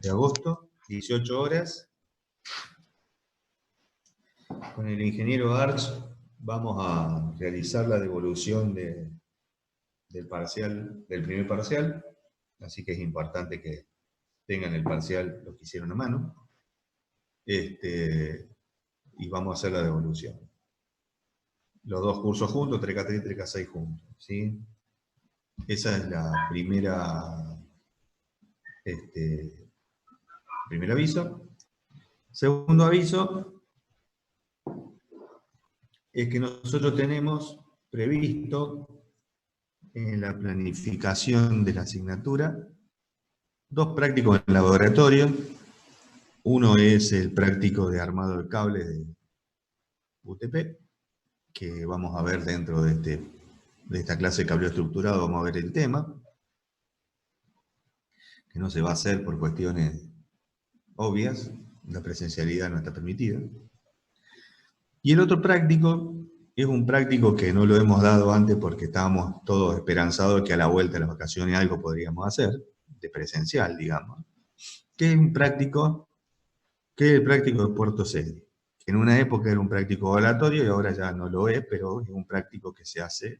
de agosto, 18 horas. Con el ingeniero Arch vamos a realizar la devolución del primer parcial, así que es importante que tengan el parcial los que hicieron a mano. Y vamos a hacer la devolución. Los dos cursos juntos, 3K3 y 3K6 juntos, ¿sí? Esa es la primera, primer aviso. Segundo aviso es que nosotros tenemos previsto en la planificación de la asignatura 2 prácticos en laboratorio. Uno es el práctico de armado de cables de UTP, que vamos a ver dentro de esta clase de cableo estructurado, vamos a ver el tema, que no se va a hacer por cuestiones obvias, la presencialidad no está permitida. Y el otro práctico es un práctico que no lo hemos dado antes porque estábamos todos esperanzados que a la vuelta de las vacaciones algo podríamos hacer, de presencial, digamos, que es un práctico, que es el práctico de puerto serie, que en una época era un práctico obligatorio y ahora ya no lo es, pero es un práctico que se hace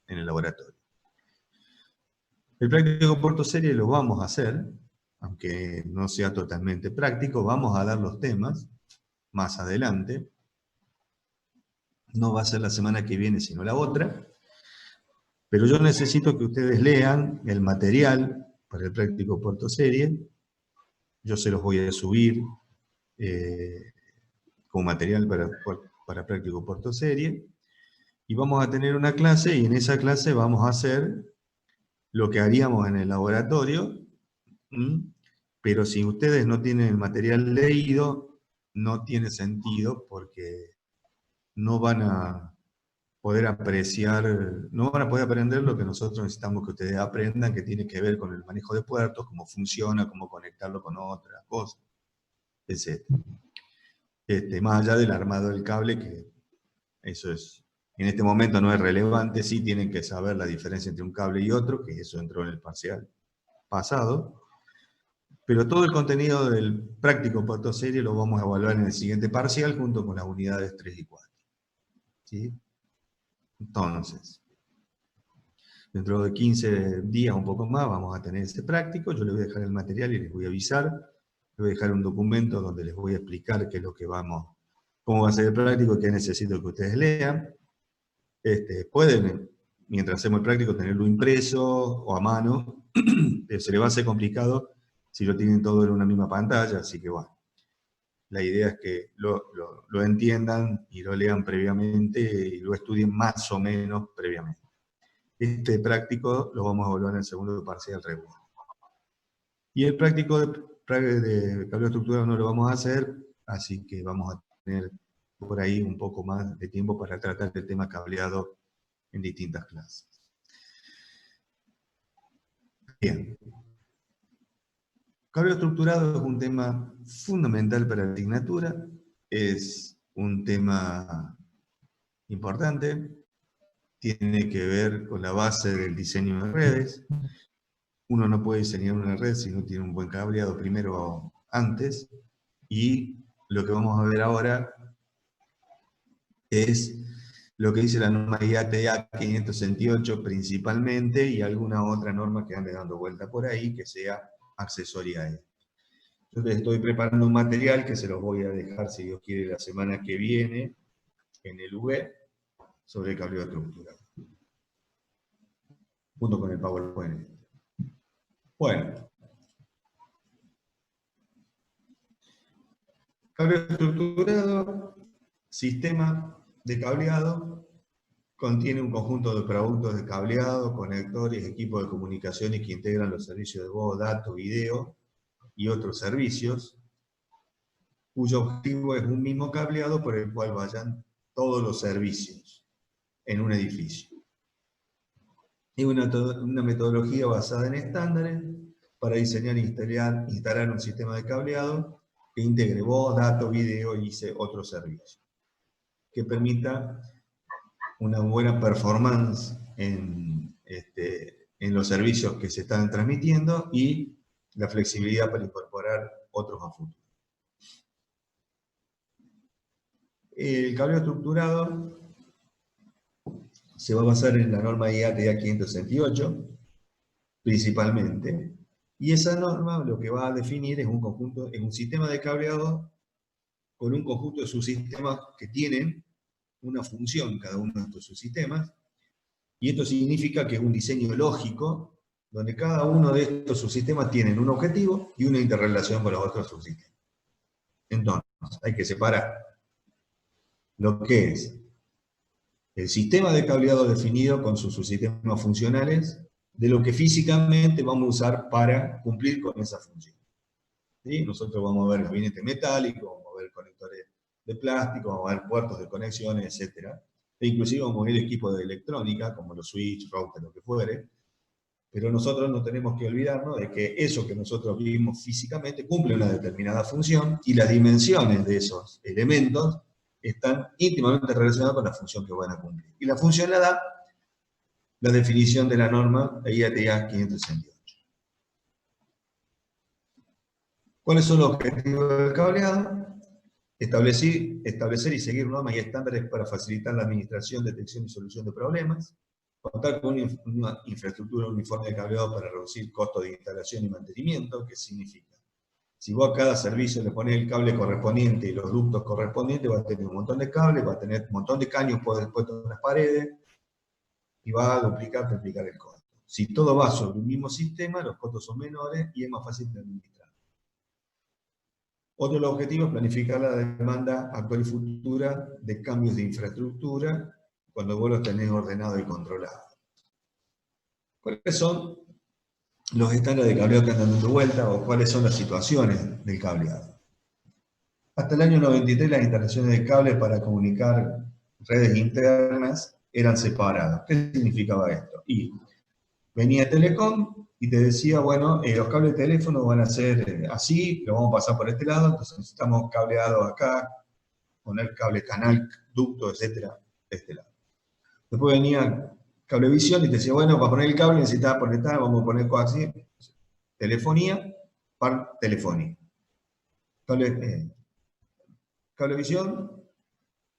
en el laboratorio. El práctico puerto serie lo vamos a hacer, aunque no sea totalmente práctico, vamos a dar los temas más adelante. No va a ser la semana que viene, sino la otra. Pero yo necesito que ustedes lean el material para el práctico puerto serie. Yo se los voy a subir como material para práctico puerto serie. Y vamos a tener una clase, y en esa clase vamos a hacer lo que haríamos en el laboratorio. Pero si ustedes no tienen el material leído, no tiene sentido porque no van a poder apreciar, no van a poder aprender lo que nosotros necesitamos que ustedes aprendan, que tiene que ver con el manejo de puertos, cómo funciona, cómo conectarlo con otras cosas, etc. Más allá del armado del cable, que eso es, en este momento no es relevante, sí tienen que saber la diferencia entre un cable y otro, que eso entró en el parcial pasado. Pero todo el contenido del práctico puerto serie lo vamos a evaluar en el siguiente parcial junto con las unidades 3 y 4. ¿Sí? Entonces, dentro de 15 días, un poco más, vamos a tener este práctico. Yo les voy a dejar el material y les voy a avisar. Les voy a dejar un documento donde les voy a explicar qué es lo que cómo va a ser el práctico, qué necesito que ustedes lean. Pueden, mientras hacemos el práctico, tenerlo impreso o a mano, pero se les va a hacer complicado si lo tienen todo en una misma pantalla, así que bueno. La idea es que lo entiendan y lo lean previamente y lo estudien más o menos previamente. Este práctico lo vamos a evaluar en el segundo parcial regular. Y el práctico de cableo estructurado no lo vamos a hacer, así que vamos a tener por ahí un poco más de tiempo para tratar el tema cableado en distintas clases. Bien. Cableo estructurado es un tema fundamental para la asignatura, es un tema importante, tiene que ver con la base del diseño de redes. Uno no puede diseñar una red si no tiene un buen cableado primero antes, y lo que vamos a ver ahora es lo que dice la norma IATA 568 principalmente, y alguna otra norma que ande dando vuelta por ahí, que sea accesoria a él. Entonces estoy preparando un material que se los voy a dejar, si Dios quiere, la semana que viene, en el UB, sobre el cableo estructurado, junto con el PowerPoint. Bueno. Cableo estructurado, sistema de cableado, contiene un conjunto de productos de cableado, conectores, equipos de comunicaciones que integran los servicios de voz, datos, video y otros servicios, cuyo objetivo es un mismo cableado por el cual vayan todos los servicios en un edificio. Es una metodología basada en estándares para diseñar e instalar un sistema de cableado que integre voz, datos, video y otros servicios, que permita una buena performance en los servicios que se están transmitiendo y la flexibilidad para incorporar otros a futuro. El cableado estructurado se va a basar en la norma IATF 568, principalmente, y esa norma lo que va a definir es un conjunto, es un sistema de cableado con un conjunto de subsistemas que tienen una función cada uno de estos subsistemas, y esto significa que es un diseño lógico, donde cada uno de estos subsistemas tienen un objetivo y una interrelación con los otros subsistemas. Entonces, hay que separar lo que es el sistema de cableado definido con sus subsistemas funcionales de lo que físicamente vamos a usar para cumplir con esa función. ¿Sí? Nosotros vamos a ver gabinete metálico, vamos a ver conectores de plástico, vamos a ver puertos de conexiones, etc. E inclusive vamos a ver equipos de electrónica, como los switch, router, lo que fuere. Pero nosotros no tenemos que olvidarnos de que eso que nosotros vimos físicamente cumple una determinada función y las dimensiones de esos elementos están íntimamente relacionadas con la función que van a cumplir. Y la función la da la definición de la norma IATF 568. ¿Cuáles son los objetivos del cableado? Establecer y seguir normas y estándares para facilitar la administración, detección y solución de problemas. Contar con una infraestructura uniforme de cableado para reducir costos de instalación y mantenimiento. ¿Qué significa? Si vos a cada servicio le pones el cable correspondiente y los ductos correspondientes, vas a tener un montón de cables, vas a tener un montón de caños puestos en las paredes, y va a triplicar el costo. Si todo va sobre un mismo sistema, los costos son menores y es más fácil de administrar. Otro de los objetivos es planificar la demanda actual y futura de cambios de infraestructura cuando vos los tenés ordenado y controlado. ¿Cuáles son los estándares de cableado que andan dando vuelta o cuáles son las situaciones del cableado? Hasta el año 93 las instalaciones de cables para comunicar redes internas eran separadas. ¿Qué significaba esto? Y venía Telecom y te decía, bueno, los cables de teléfono van a ser así, lo vamos a pasar por este lado, entonces necesitamos cableado acá, poner cable canal, ducto, etcétera, de este lado. Después venía Cablevisión y te decía, bueno, para poner el cable necesitaba conectar, vamos a poner coaxial, telefonía, par telefonía. Cablevisión,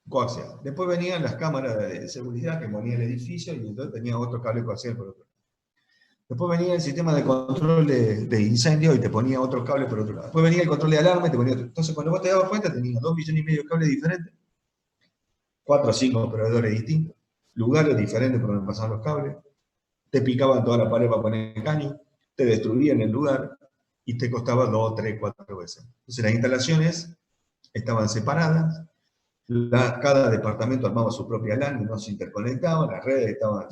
coaxial. Después venían las cámaras de seguridad que ponía el edificio y entonces tenía otro cable coaxial por otro lado. Después venía el sistema de control de incendio y te ponía otro cable por otro lado. Después venía el control de alarma y te ponía otro. Entonces cuando vos te dabas cuenta tenías 2,5 millones de cables diferentes, 4 o 5 operadores distintos, lugares diferentes por donde pasaban los cables, te picaban toda la pared para poner el caño, te destruían el lugar y te costaba 2, 3, 4 veces. Entonces las instalaciones estaban separadas, cada departamento armaba su propia LAN y no se interconectaban, las redes estaban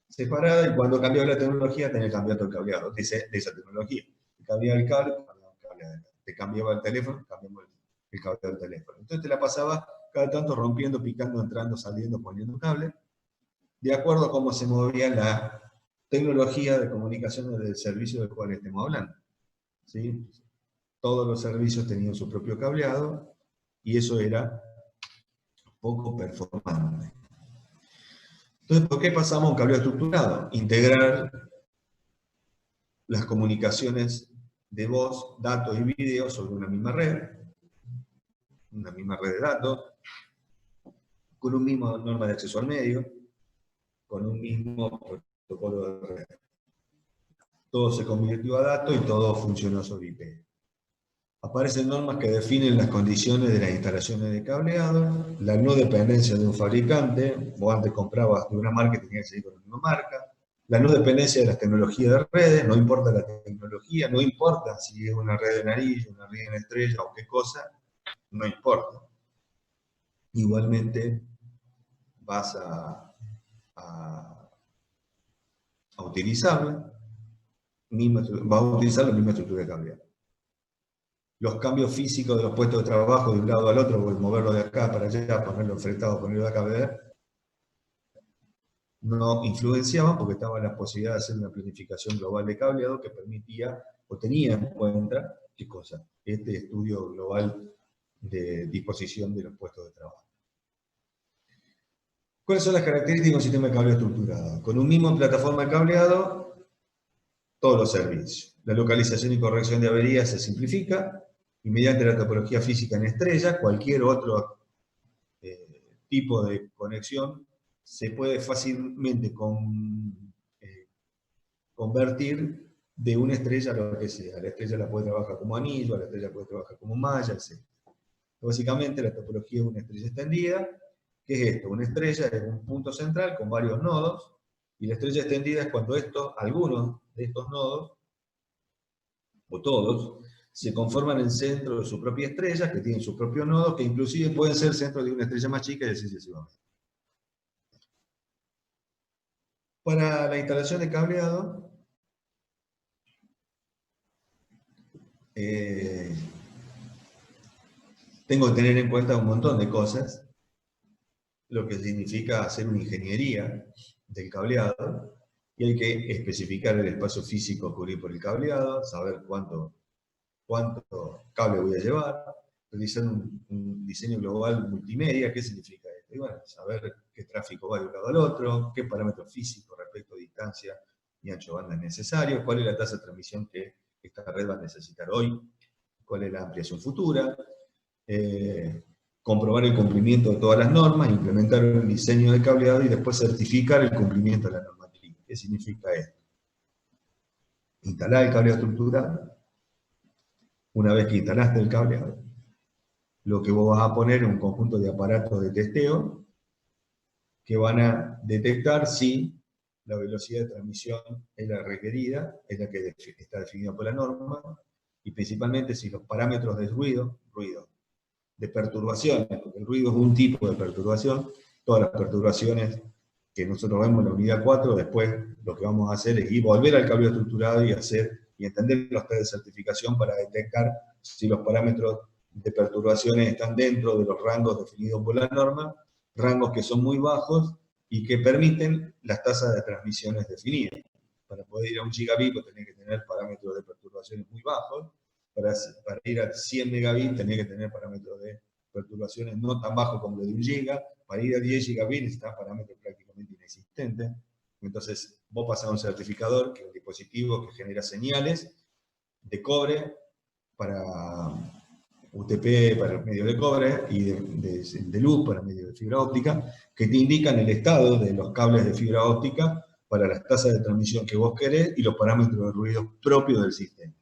separadas y cuando cambiaba la tecnología tenía que cambiar todo el cableado de esa tecnología. Te cambiaba el cable, te cambiaba el teléfono, cambiaba el cable del teléfono. Entonces te la pasaba cada tanto rompiendo, picando, entrando, saliendo, poniendo cable, de acuerdo a cómo se movía la tecnología de comunicación del servicio del cual estemos hablando. ¿Sí? Todos los servicios tenían su propio cableado y eso era poco performante. Entonces, ¿por qué pasamos a un cableado estructurado? Integrar las comunicaciones de voz, datos y video sobre una misma red de datos, con un mismo norma de acceso al medio, con un mismo protocolo de red. Todo se convirtió a datos y todo funcionó sobre IP. Aparecen normas que definen las condiciones de las instalaciones de cableado, la no dependencia de un fabricante, vos antes comprabas de una marca y tenías que seguir con la misma marca, la no dependencia de las tecnologías de redes, no importa la tecnología, no importa si es una red en anillo, una red en estrella o qué cosa, no importa. Igualmente vas a utilizarla, vas a utilizar la misma estructura de cableado. Los cambios físicos de los puestos de trabajo de un lado al otro, moverlo de acá para allá, ponerlo enfrentado, ponerlo de acá, no influenciaban porque estaba la posibilidad de hacer una planificación global de cableado que permitía o tenía en cuenta, ¿qué cosa? Este estudio global de disposición de los puestos de trabajo. ¿Cuáles son las características de un sistema de cableado estructurado? Con un mismo plataforma de cableado, todos los servicios. La localización y corrección de averías se simplifica, y mediante la topología física en estrella, cualquier otro tipo de conexión se puede fácilmente convertir de una estrella a lo que sea. La estrella la puede trabajar como anillo, la estrella puede trabajar como malla, etc. Básicamente la topología es una estrella extendida. ¿Qué es esto? Una estrella es un punto central con varios nodos, y la estrella extendida es cuando algunos de estos nodos, o todos, se conforman en centro de su propia estrella, que tienen su propio nodo, que inclusive pueden ser centro de una estrella más chica y así sucesivamente. Para la instalación de cableado, tengo que tener en cuenta un montón de cosas, lo que significa hacer una ingeniería del cableado, y hay que especificar el espacio físico a cubrir por el cableado, saber cuánto cable voy a llevar, realizar un diseño global multimedia. ¿Qué significa esto? Y bueno, saber qué tráfico va de un lado al otro, qué parámetros físicos respecto a distancia y ancho de banda es necesario, cuál es la tasa de transmisión que esta red va a necesitar hoy, cuál es la ampliación futura, comprobar el cumplimiento de todas las normas, implementar un diseño de cableado y después certificar el cumplimiento de la normativa. ¿Qué significa esto? Instalar el cableado estructurado. Una vez que instalaste el cableado, lo que vos vas a poner es un conjunto de aparatos de testeo que van a detectar si la velocidad de transmisión es la requerida, es la que está definida por la norma, y principalmente si los parámetros de ruido, de perturbaciones, porque el ruido es un tipo de perturbación, todas las perturbaciones que nosotros vemos en la unidad 4, después lo que vamos a hacer es volver al cableado estructurado y entender los test de certificación para detectar si los parámetros de perturbaciones están dentro de los rangos definidos por la norma, rangos que son muy bajos y que permiten las tasas de transmisiones definidas. Para poder ir a 1 gigabit tenés que tener parámetros de perturbaciones muy bajos, para ir a 100 megabits tenés que tener parámetros de perturbaciones no tan bajos como los de 1 giga, para ir a 10 gigabits necesitas parámetros prácticamente inexistentes. Entonces, vos pasás a un certificador, que es un dispositivo que genera señales de cobre para UTP para medios de cobre y de luz para medios de fibra óptica, que te indican el estado de los cables de fibra óptica para las tasas de transmisión que vos querés y los parámetros de ruido propios del sistema.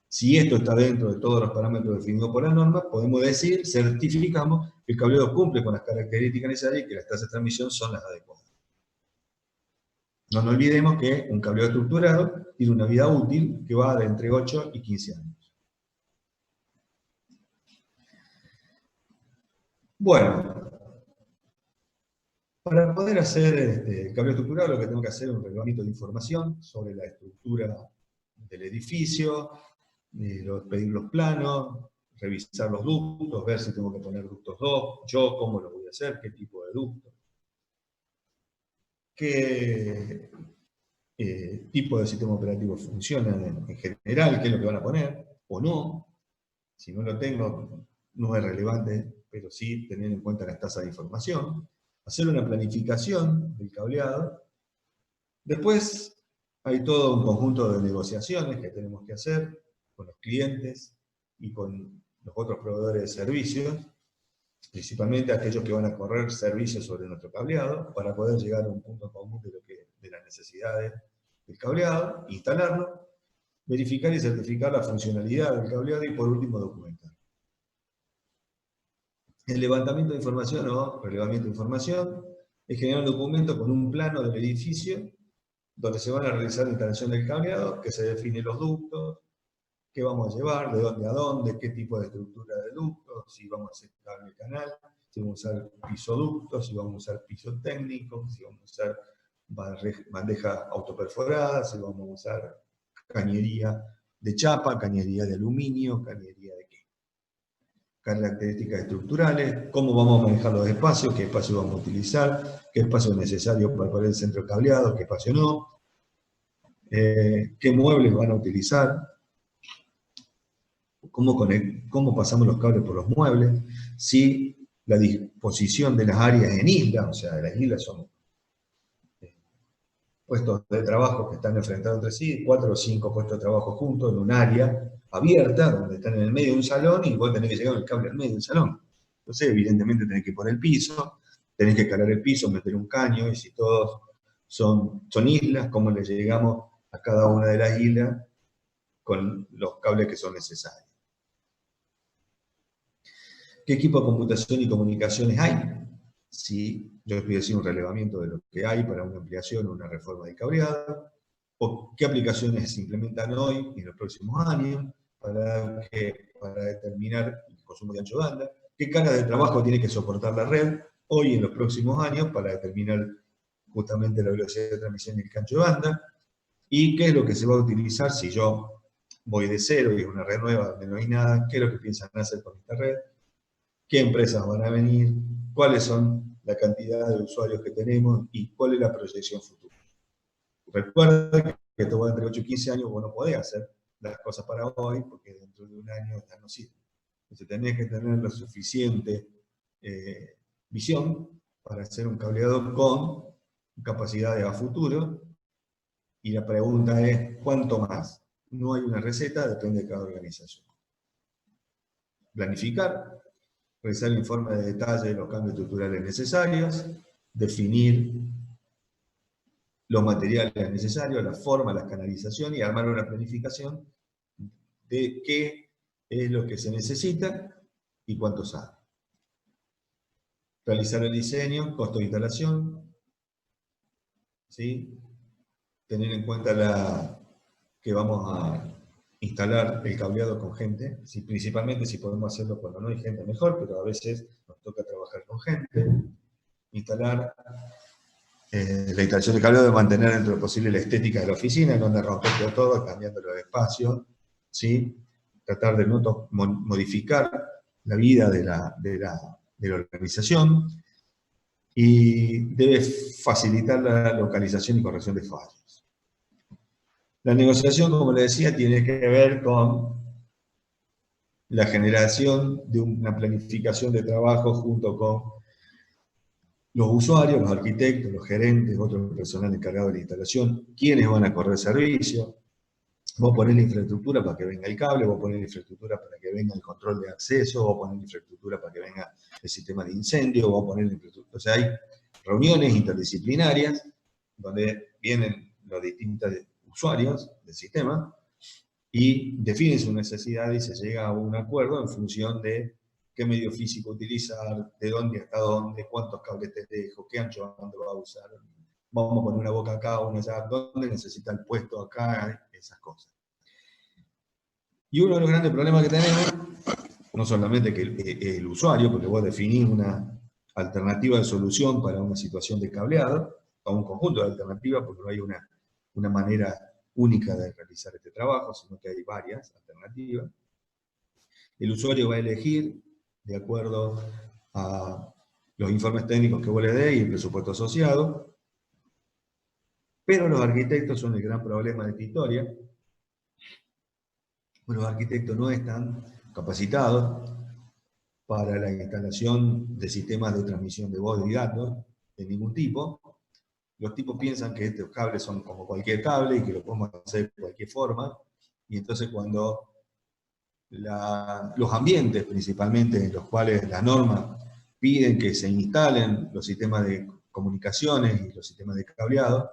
Si esto está dentro de todos los parámetros definidos por la norma, podemos decir, certificamos que el cableado cumple con las características necesarias y que las tasas de transmisión son las adecuadas. No nos olvidemos que un cableado estructurado tiene una vida útil que va de entre 8 y 15 años. Bueno, para poder hacer el cableado estructurado, lo que tengo que hacer es un relevamiento de información sobre la estructura del edificio, pedir los planos, revisar los ductos, ver si tengo que poner ductos 2, yo cómo lo voy a hacer, qué tipo de ducto, qué tipo de sistema operativo funciona en general, qué es lo que van a poner, o no. Si no lo tengo, no es relevante, pero sí tener en cuenta las tasas de información, hacer una planificación del cableado. Después hay todo un conjunto de negociaciones que tenemos que hacer con los clientes y con los otros proveedores de servicios, principalmente aquellos que van a correr servicios sobre nuestro cableado, para poder llegar a un punto común de las necesidades del cableado, instalarlo, verificar y certificar la funcionalidad del cableado y por último documentar. El levantamiento de información o relevamiento de información es generar un documento con un plano del edificio donde se van a realizar la instalación del cableado, que se definen los ductos, qué vamos a llevar, de dónde a dónde, qué tipo de estructura de ductos, si vamos a hacer cable canal, si vamos a usar pisoductos, si vamos a usar piso técnico, si vamos a usar bandeja autoperforada, si vamos a usar cañería de chapa, cañería de aluminio, cañería de qué. Características estructurales, cómo vamos a manejar los espacios, qué espacio vamos a utilizar, qué espacio es necesario para poner el centro cableado, qué espacio no, qué muebles van a utilizar, cómo pasamos los cables por los muebles, si la disposición de las áreas en islas, o sea, las islas son puestos de trabajo que están enfrentados entre sí, 4 o 5 puestos de trabajo juntos en un área abierta, donde están en el medio de un salón y vos tenés que llegar el cable al medio del salón. Entonces, evidentemente, tenés que poner el piso, tenés que escalar el piso, meter un caño, y si todos son islas, ¿cómo le llegamos a cada una de las islas con los cables que son necesarios? ¿Qué equipo de computación y comunicaciones hay? Si yo les voy a decir un relevamiento de lo que hay para una ampliación o una reforma de cableado, o qué aplicaciones se implementan hoy y en los próximos años para determinar el consumo de ancho de banda, qué carga de trabajo tiene que soportar la red hoy y en los próximos años para determinar justamente la velocidad de transmisión y el ancho de banda, y qué es lo que se va a utilizar si yo voy de cero y es una red nueva donde no hay nada, qué es lo que piensan hacer con esta red, qué empresas van a venir, cuáles son la cantidad de usuarios que tenemos y cuál es la proyección futura. Recuerda que esto va entre 8 y 15 años, vos no podés hacer las cosas para hoy porque dentro de un año ya no sirve. Entonces tenés que tener la suficiente visión para hacer un cableado con capacidades a futuro, y la pregunta es, ¿cuánto más? No hay una receta, depende de cada organización. Planificar, realizar el informe de detalle de los cambios estructurales necesarios, definir los materiales necesarios, la forma, las canalizaciones y armar una planificación de qué es lo que se necesita y cuánto sale. Realizar el diseño, costo de instalación, ¿sí? Tener en cuenta que vamos a instalar el cableado con gente, principalmente si podemos hacerlo cuando no hay gente mejor, pero a veces nos toca trabajar con gente. Instalar la instalación de cableado, de mantener dentro de lo posible la estética de la oficina, no de romperlo todo, cambiando los espacios, ¿sí? Tratar de no modificar la vida de la organización, y debe facilitar la localización y corrección de fallos. La negociación, como le decía, tiene que ver con la generación de una planificación de trabajo junto con los usuarios, los arquitectos, los gerentes, otro personal encargado de la instalación, quiénes van a correr servicio. Vos ponés la infraestructura para que venga el cable, vos ponés la infraestructura para que venga el control de acceso, vos ponés la infraestructura para que venga el sistema de incendio, vos ponés la infraestructura. O sea, hay reuniones interdisciplinarias donde vienen los distintos usuarios del sistema y definen sus necesidades y se llega a un acuerdo en función de qué medio físico utilizar, de dónde hasta dónde, cuántos cables te dejo, qué ancho de banda va a usar. Vamos a poner una boca acá, una allá, dónde necesita el puesto acá, esas cosas. Y uno de los grandes problemas que tenemos, no solamente que el usuario, porque vos definís una alternativa de solución para una situación de cableado, o un conjunto de alternativas, porque no hay una manera única de realizar este trabajo, sino que hay varias alternativas. El usuario va a elegir de acuerdo a los informes técnicos que vos le des y el presupuesto asociado, pero los arquitectos son el gran problema de esta historia. Los arquitectos no están capacitados para la instalación de sistemas de transmisión de voz y datos de ningún tipo. Los tipos piensan que estos cables son como cualquier cable y que lo podemos hacer de cualquier forma, y entonces cuando los ambientes principalmente en los cuales las normas piden que se instalen los sistemas de comunicaciones y los sistemas de cableado,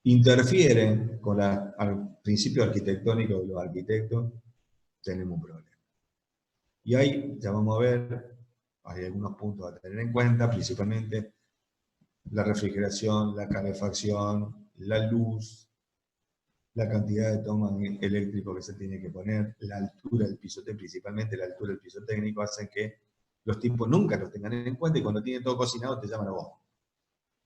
interfieren con al principio arquitectónico de los arquitectos, tenemos un problema. Y ahí ya vamos a ver, hay algunos puntos a tener en cuenta, principalmente la refrigeración, la calefacción, la luz, la cantidad de toma eléctrico que se tiene que poner, la altura del piso técnico, principalmente la altura del piso técnico, hacen que los tipos nunca los tengan en cuenta y cuando tienen todo cocinado te llaman a vos.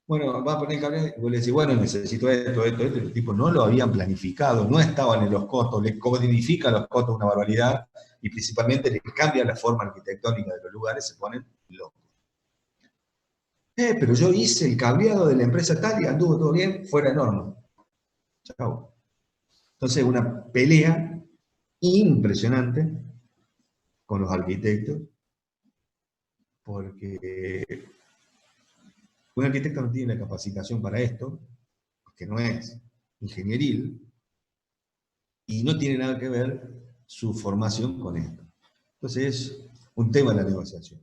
Bueno, va a poner el cable, y vos le decís, bueno, necesito esto, y los tipos no lo habían planificado, no estaban en los costos, les codifican los costos una barbaridad, y principalmente les cambian la forma arquitectónica de los lugares, se ponen locos. Pero yo hice el cableado de la empresa tal y anduvo todo bien, fuera de norma. Chao. Entonces, una pelea impresionante con los arquitectos, porque Un arquitecto no tiene la capacitación para esto, porque no es ingenieril, y no tiene nada que ver su formación con esto. Entonces es un tema de la negociación.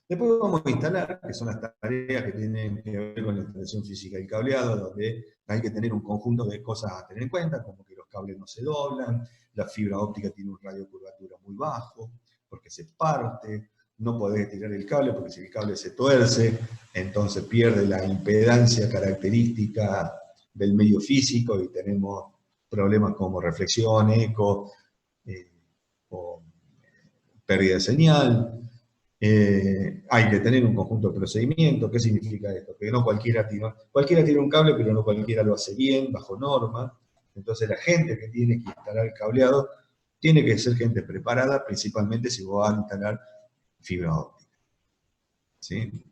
Después vamos a instalar, que son las tareas que tienen que ver con la instalación física del cableado, donde hay que tener un conjunto de cosas a tener en cuenta, como que los cables no se doblan, la fibra óptica tiene un radio de curvatura muy bajo, porque se parte, no podés tirar el cable, porque si el cable se tuerce, entonces pierde la impedancia característica del medio físico y tenemos problemas como reflexión, eco, o pérdida de señal. Hay que tener un conjunto de procedimientos. ¿Qué significa esto? Que no cualquiera tira un cable, pero no cualquiera lo hace bien, bajo norma. Entonces la gente que tiene que instalar el cableado tiene que ser gente preparada, principalmente si vos vas a instalar fibra óptica. ¿Sí?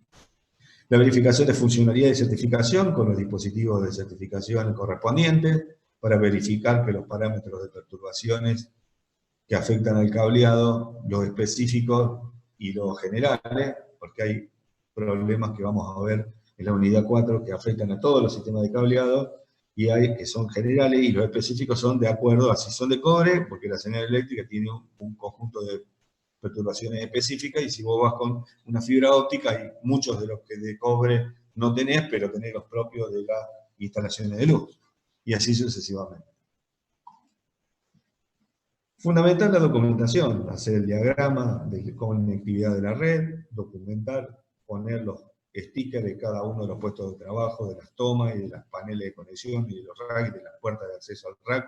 La verificación de funcionalidad y certificación con los dispositivos de certificación correspondientes para verificar que los parámetros de perturbaciones que afectan al cableado, los específicos y los generales, porque hay problemas que vamos a ver en la unidad 4 que afectan a todos los sistemas de cableado, y hay que son generales y los específicos son de acuerdo a si son de cobre, porque la señal eléctrica tiene un conjunto de perturbaciones específicas, y si vos vas con una fibra óptica, hay muchos de los que de cobre no tenés, pero tenés los propios de las instalaciones de luz, y así sucesivamente. Fundamental la documentación, hacer el diagrama de conectividad de la red, documentar, poner los stickers de cada uno de los puestos de trabajo, de las tomas y de las paneles de conexión y de los racks y de las puertas de acceso al rack,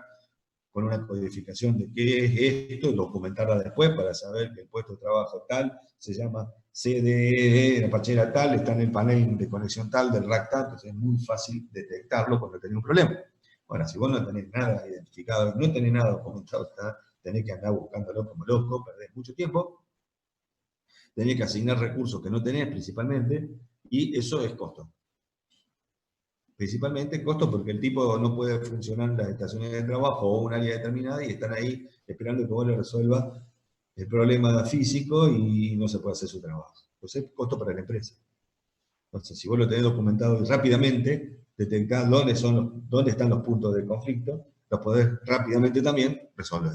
con una codificación de qué es esto, documentarla después para saber que el puesto de trabajo tal se llama CDE, la pachera tal, está en el panel de conexión tal, del rack tal, entonces es muy fácil detectarlo cuando tenés un problema. Ahora, si vos no tenés nada identificado, no tenés nada documentado, tenés que andar buscándolo como loco, perdés mucho tiempo, tenés que asignar recursos que no tenés principalmente, y eso es costo. Principalmente costo porque el tipo no puede funcionar en las estaciones de trabajo o un área determinada y están ahí esperando que vos le resuelvas el problema físico y no se puede hacer su trabajo. Entonces es costo para la empresa. Entonces, si vos lo tenés documentado y rápidamente detectás dónde están los puntos de conflicto, los podés rápidamente también resolver.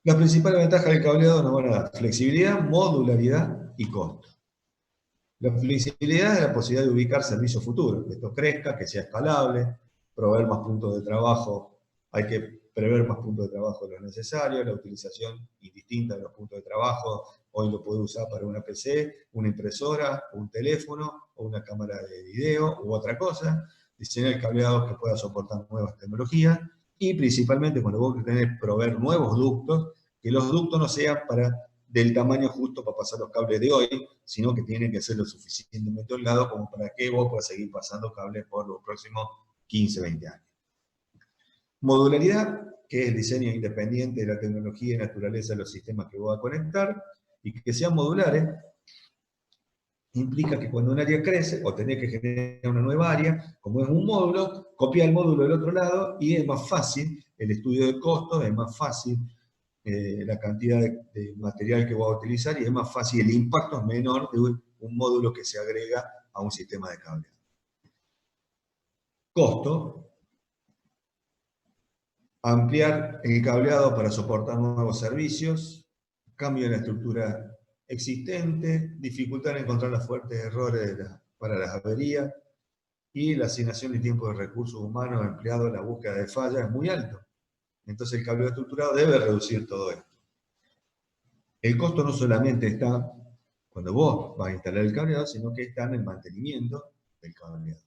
Las principales ventajas del cableado nos van a dar flexibilidad, modularidad y costo. La flexibilidad es la posibilidad de ubicar servicios futuros, que esto crezca, que sea escalable, proveer más puntos de trabajo, hay que prever más puntos de trabajo de lo necesario, la utilización indistinta de los puntos de trabajo, hoy lo puede usar para una PC, una impresora, un teléfono, o una cámara de video, u otra cosa, diseñar cableados que puedan soportar nuevas tecnologías, y principalmente cuando vos tenés proveer nuevos ductos, que los ductos no sean del tamaño justo para pasar los cables de hoy, sino que tienen que ser lo suficientemente holgados como para que vos puedas seguir pasando cables por los próximos 15, 20 años. Modularidad, que es el diseño independiente de la tecnología y naturaleza de los sistemas que vos vas a conectar, y que sean modulares, implica que cuando un área crece, o tenés que generar una nueva área, como es un módulo, copia el módulo del otro lado, y es más fácil el estudio de costos, es más fácil la cantidad de material que voy a utilizar, y es más fácil, el impacto es menor de un módulo que se agrega a un sistema de cableado. Costo: ampliar el cableado para soportar nuevos servicios, cambio en la estructura existente, dificultar encontrar los fuertes errores para las averías, y la asignación de tiempo de recursos humanos empleados en la búsqueda de fallas es muy alto. Entonces el cableado estructurado debe reducir todo esto. El costo no solamente está cuando vos vas a instalar el cableado, sino que está en el mantenimiento del cableado.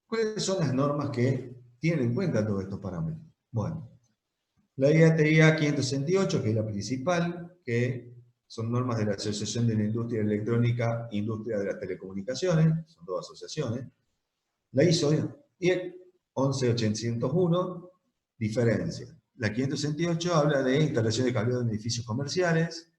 ¿Cuáles son las normas que tienen en cuenta todos estos parámetros? Bueno, la IATI 568, que es la principal, que son normas de la Asociación de la Industria Electrónica e Industria de las Telecomunicaciones, son dos asociaciones. La ISO 11801, diferencia. La 568 habla de instalación de cableado en edificios comerciales,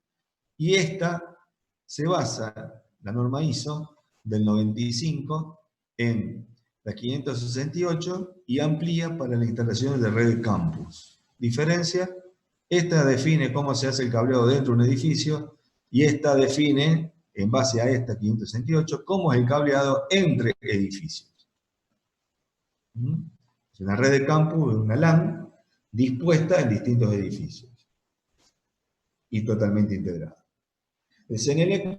y esta se basa, la norma ISO del 95, en la 568 y amplía para la instalación de red de campus. Diferencia: esta define cómo se hace el cableado dentro de un edificio, y esta define en base a esta 568, cómo es el cableado entre edificios. Es una red de campus, una LAN, dispuesta en distintos edificios y totalmente integrada. El CENELEC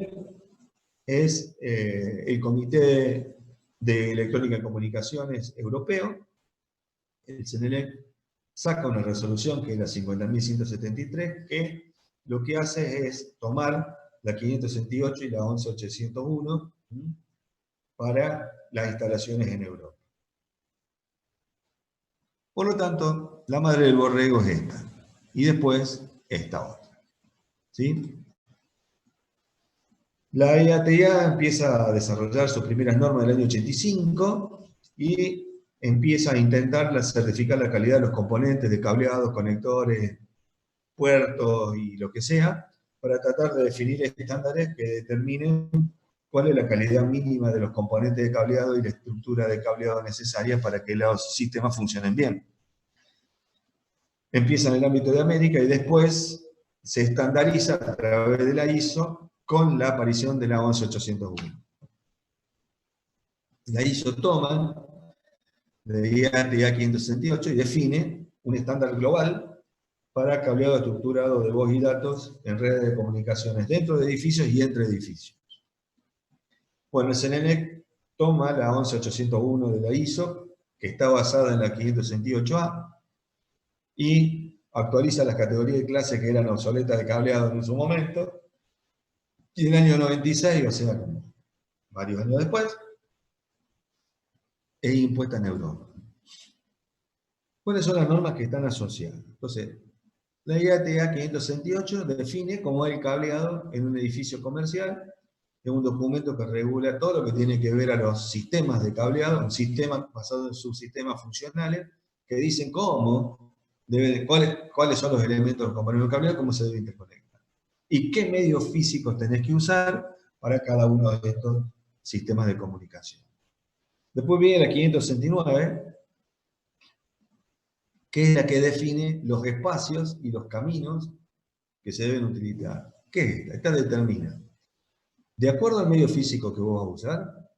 es el Comité de Electrónica y Comunicaciones Europeo. El CENELEC saca una resolución que es la 50.173, que lo que hace es tomar la 568 y la 11.801 para las instalaciones en Europa. Por lo tanto, la madre del borrego es esta, y después esta otra. ¿Sí? La IATI empieza a desarrollar sus primeras normas del año 85 y empieza a intentar certificar la calidad de los componentes de cableados, conectores, puertos y lo que sea, para tratar de definir estándares que determinen cuál es la calidad mínima de los componentes de cableado y la estructura de cableado necesaria para que los sistemas funcionen bien. Empieza en el ámbito de América y después se estandariza a través de la ISO con la aparición de la 11801. La ISO toma de IATI 568 y define un estándar global para cableado estructurado de voz y datos en redes de comunicaciones dentro de edificios y entre edificios. Bueno, el CENELEC toma la 11801 de la ISO, que está basada en la 568A, y actualiza las categorías de clase que eran obsoletas de cableado en su momento, y en el año 96, o sea, como varios años después, es impuesta en Europa. ¿Cuáles son las normas que están asociadas? Entonces, la IATI 568 define cómo es el cableado en un edificio comercial. Es un documento que regula todo lo que tiene que ver a los sistemas de cableado, un sistema basado en subsistemas funcionales, que dicen cuáles son los elementos que componen el cableado, cómo se debe interconectar. Y qué medios físicos tenés que usar para cada uno de estos sistemas de comunicación. Después viene la 569, que es la que define los espacios y los caminos que se deben utilizar. ¿Qué es esta? Esta determina, de acuerdo al medio físico que vos vas a usar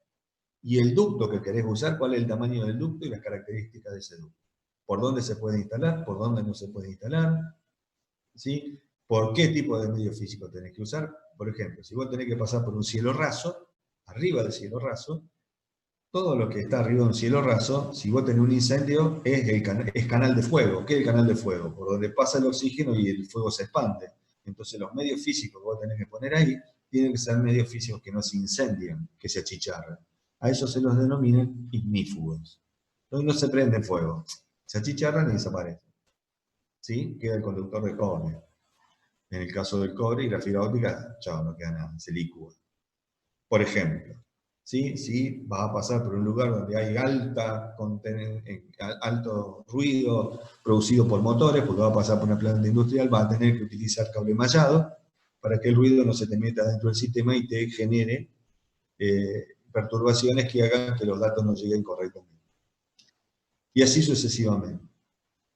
y el ducto que querés usar, cuál es el tamaño del ducto y las características de ese ducto. Por dónde se puede instalar, por dónde no se puede instalar, ¿sí? Por qué tipo de medio físico tenés que usar. Por ejemplo, si vos tenés que pasar por un cielo raso, arriba del cielo raso, todo lo que está arriba de un cielo raso, si vos tenés un incendio, es canal de fuego. ¿Qué es el canal de fuego? Por donde pasa el oxígeno y el fuego se expande. Entonces los medios físicos que vos tenés que poner ahí, tienen que ser medios físicos que no se incendian, que se achicharran. A eso se los denominan ignífugos. Entonces no se prende fuego, se achicharran y desaparecen. ¿Sí? Queda el conductor de cobre. En el caso del cobre y la fibra óptica, chao, no queda nada, se licúa. Por ejemplo, ¿sí? Si vas a pasar por un lugar donde hay alto ruido producido por motores, porque vas a pasar por una planta industrial, vas a tener que utilizar cable mallado para que el ruido no se te meta dentro del sistema y te genere perturbaciones que hagan que los datos no lleguen correctamente. Y así sucesivamente.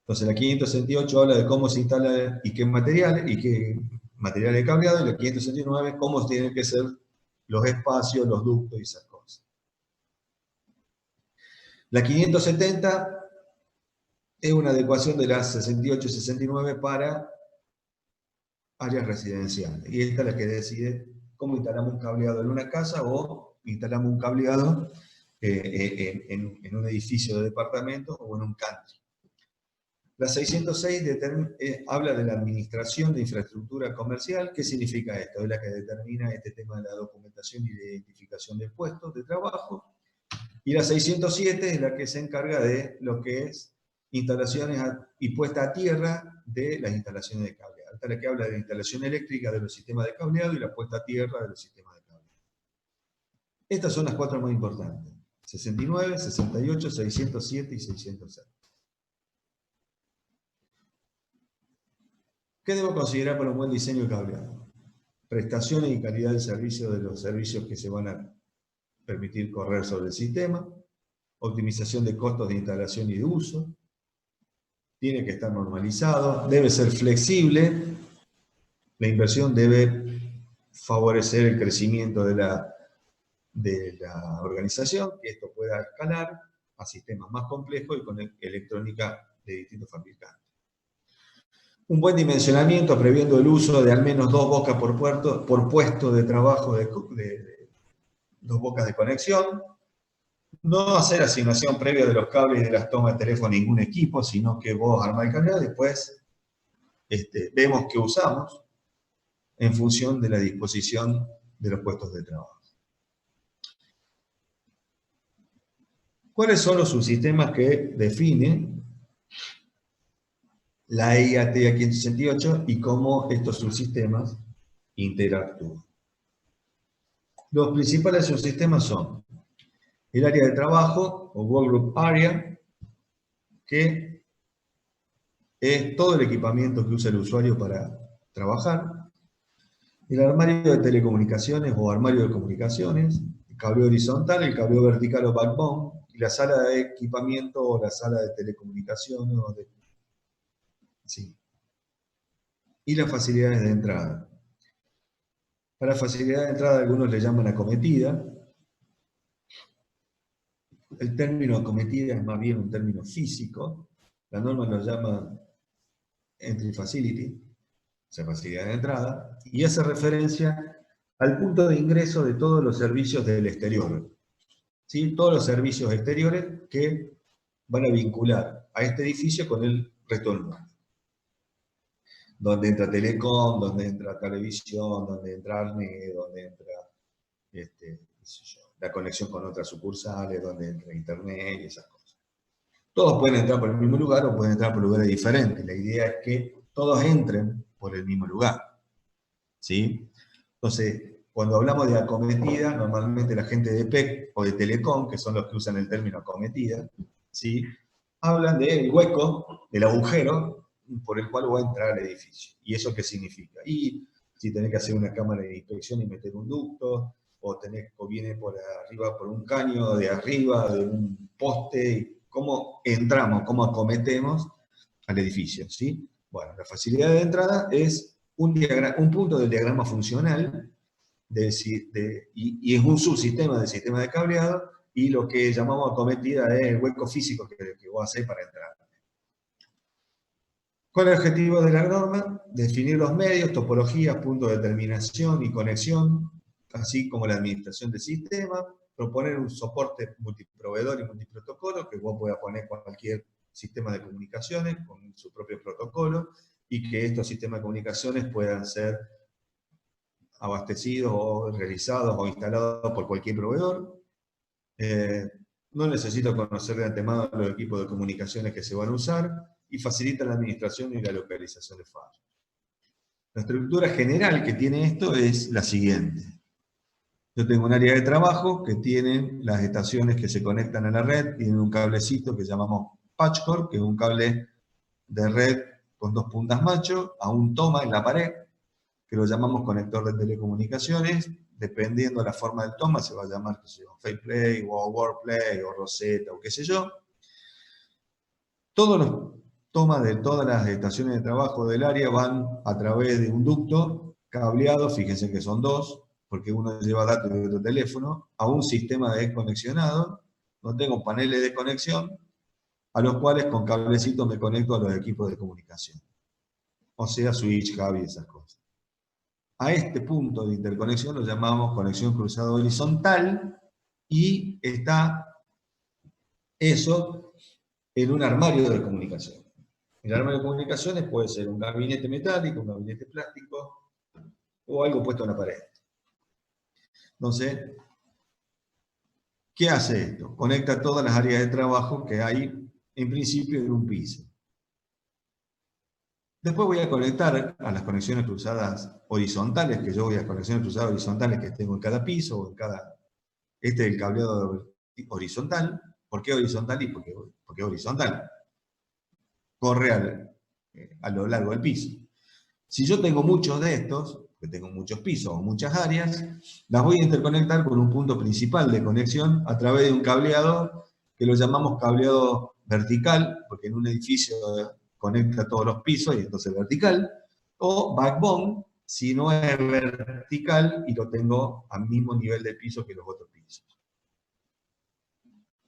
Entonces la 568 habla de cómo se instala y qué materiales de cableado, y la 569 cómo tienen que ser los espacios, los ductos y esas cosas. La 570 es una adecuación de las 68 y 69 para áreas residenciales. Y esta es la que decide cómo instalamos un cableado en una casa o instalamos un cableado en un edificio de departamento o en un country. La 606 habla de la administración de infraestructura comercial. ¿Qué significa esto? Es la que determina este tema de la documentación y la identificación de puestos de trabajo. Y la 607 es la que se encarga de lo que es instalaciones y puesta a tierra de las instalaciones de cableado. Esta es la que habla de la instalación eléctrica de los sistemas de cableado y la puesta a tierra de los sistemas de cableado. Estas son las cuatro más importantes. 69, 68, 607 y 606. ¿Qué debo considerar para un buen diseño de cableado? Prestaciones y calidad del servicio de los servicios que se van a permitir correr sobre el sistema, optimización de costos de instalación y de uso, tiene que estar normalizado, debe ser flexible, la inversión debe favorecer el crecimiento de la organización, que esto pueda escalar a sistemas más complejos y con electrónica de distintos fabricantes. Un buen dimensionamiento previendo el uso de al menos 2 bocas por puesto de trabajo de 2 bocas de conexión. No hacer asignación previa de los cables y de las tomas de teléfono a ningún equipo, sino que vos armás el cableado y después vemos qué usamos en función de la disposición de los puestos de trabajo. ¿Cuáles son los subsistemas que definen la IAT 568 y cómo estos subsistemas interactúan? Los principales subsistemas son el área de trabajo, o Workgroup Area, que es todo el equipamiento que usa el usuario para trabajar, el armario de telecomunicaciones o armario de comunicaciones, el cableo horizontal, el cableo vertical o backbone, y la sala de equipamiento o la sala de telecomunicaciones. Sí. Y las facilidades de entrada. Para facilidad de entrada algunos le llaman acometida. El término acometida es más bien un término físico. La norma lo llama entry facility, o sea, facilidad de entrada, y hace referencia al punto de ingreso de todos los servicios del exterior. ¿Sí? Todos los servicios exteriores que van a vincular a este edificio con el resto del mundo. Donde entra telecom, donde entra televisión, donde entra ARNE, donde entra la conexión con otras sucursales, donde entra internet y esas cosas. Todos pueden entrar por el mismo lugar o pueden entrar por lugares diferentes. La idea es que todos entren por el mismo lugar. ¿Sí? Entonces, cuando hablamos de acometida, normalmente la gente de PEC o de Telecom, que son los que usan el término acometida, ¿sí? Hablan del hueco, del agujero por el cual va a entrar al edificio. ¿Y eso qué significa? Y si tenés que hacer una cámara de inspección y meter un ducto, o viene por arriba, por un caño de arriba, de un poste, ¿cómo entramos, cómo acometemos al edificio? ¿Sí? Bueno, la facilidad de entrada es un punto del diagrama funcional, y es un subsistema del sistema de cableado, y lo que llamamos acometida es el hueco físico que vos hacés para entrar. ¿Cuál es el objetivo de la norma? Definir los medios, topologías, puntos de terminación y conexión, así como la administración del sistema, proponer un soporte multiproveedor y multiprotocolo, que vos puedas poner cualquier sistema de comunicaciones con su propio protocolo, y que estos sistemas de comunicaciones puedan ser abastecidos o realizados o instalados por cualquier proveedor. No necesito conocer de antemano los equipos de comunicaciones que se van a usar, y facilita la administración y la localización de fallos. La estructura general que tiene esto es la siguiente. Yo tengo un área de trabajo que tiene las estaciones que se conectan a la red, tienen un cablecito que llamamos patch cord, que es un cable de red con 2 puntas macho, a un toma en la pared, que lo llamamos conector de telecomunicaciones. Dependiendo de la forma del toma, se va a llamar, qué sé yo, FacePlay, o WordPlay, o Rosetta, o qué sé yo. Todos los tomas de todas las estaciones de trabajo del área van a través de un ducto cableado, fíjense que son 2, porque uno lleva datos de otro teléfono, a un sistema desconexionado, donde tengo paneles de conexión, a los cuales con cablecito me conecto a los equipos de comunicación. O sea, switch, hub y esas cosas. A este punto de interconexión lo llamamos conexión cruzada horizontal, y está eso en un armario de comunicación. El armario de comunicaciones puede ser un gabinete metálico, un gabinete plástico, o algo puesto en la pared. Entonces, ¿qué hace esto? Conecta todas las áreas de trabajo que hay, en principio, en un piso. Después voy a conectar a las conexiones cruzadas horizontales, que yo voy a conexiones cruzadas horizontales que tengo en cada piso, o en cada... Este es el cableado horizontal. ¿Por qué horizontal? Y porque es horizontal. Corre a lo largo del piso. Si yo tengo muchos de estos, que tengo muchos pisos o muchas áreas, las voy a interconectar con un punto principal de conexión a través de un cableado que lo llamamos cableado vertical, porque en un edificio conecta todos los pisos y entonces vertical, o backbone, si no es vertical y lo tengo al mismo nivel de piso que los otros pisos.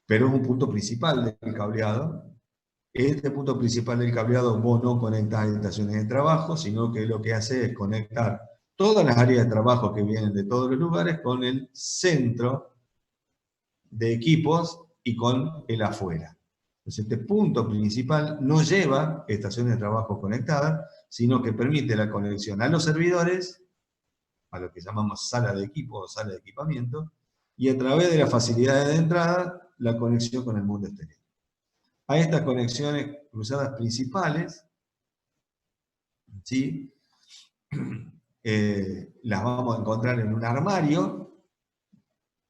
Pero es un punto principal del cableado. Este punto principal del cableado vos no conectás a estaciones de trabajo, sino que lo que hace es conectar todas las áreas de trabajo que vienen de todos los lugares con el centro de equipos y con el afuera. Entonces este punto principal no lleva estaciones de trabajo conectadas, sino que permite la conexión a los servidores, a lo que llamamos sala de equipo o sala de equipamiento, y a través de las facilidades de entrada, la conexión con el mundo exterior. A estas conexiones cruzadas principales, ¿sí? Las vamos a encontrar en un armario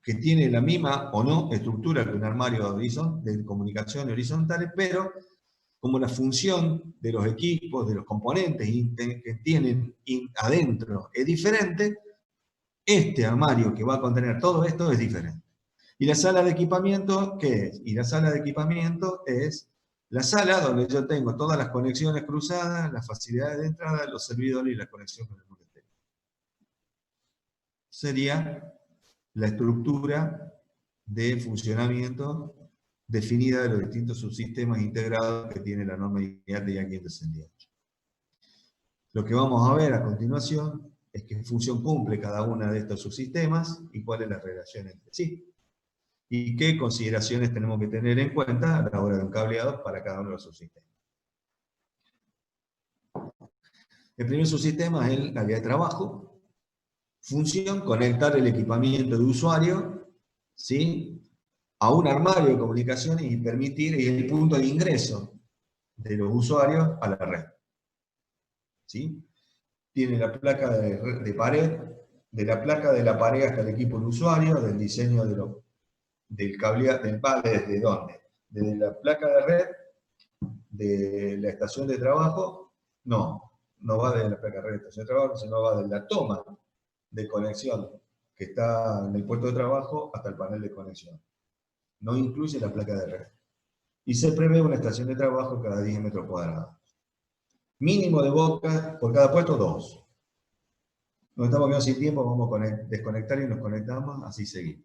que tiene la misma o no estructura que un armario de comunicación horizontales, pero como la función de los equipos, de los componentes que tienen adentro es diferente, este armario que va a contener todo esto es diferente. ¿Y la sala de equipamiento qué es? Y la sala de equipamiento es la sala donde yo tengo todas las conexiones cruzadas, las facilidades de entrada, los servidores y la conexión con el mundo exterior. Sería la estructura de funcionamiento definida de los distintos subsistemas integrados que tiene la norma IATE y aquí en 568. Lo que vamos a ver a continuación es qué función cumple cada uno de estos subsistemas y cuál es la relación entre sí. Y qué consideraciones tenemos que tener en cuenta a la hora de un cableado para cada uno de los subsistemas. El primer subsistema es la vía de trabajo. Función, conectar el equipamiento de usuario, ¿sí?, a un armario de comunicaciones y permitir el punto de ingreso de los usuarios a la red. ¿Sí? Tiene la placa de pared, de la placa de la pared hasta el equipo del usuario, del diseño del cableado, ¿desde dónde? Desde la placa de red, de la estación de trabajo, no va de la placa de red de la estación de trabajo, sino va de la toma de conexión que está en el puesto de trabajo hasta el panel de conexión. No incluye la placa de red. Y se prevé una estación de trabajo cada 10 metros cuadrados. Mínimo de bocas por cada puesto, 2. Nos estamos quedando sin tiempo, vamos a desconectar y nos conectamos, así seguimos.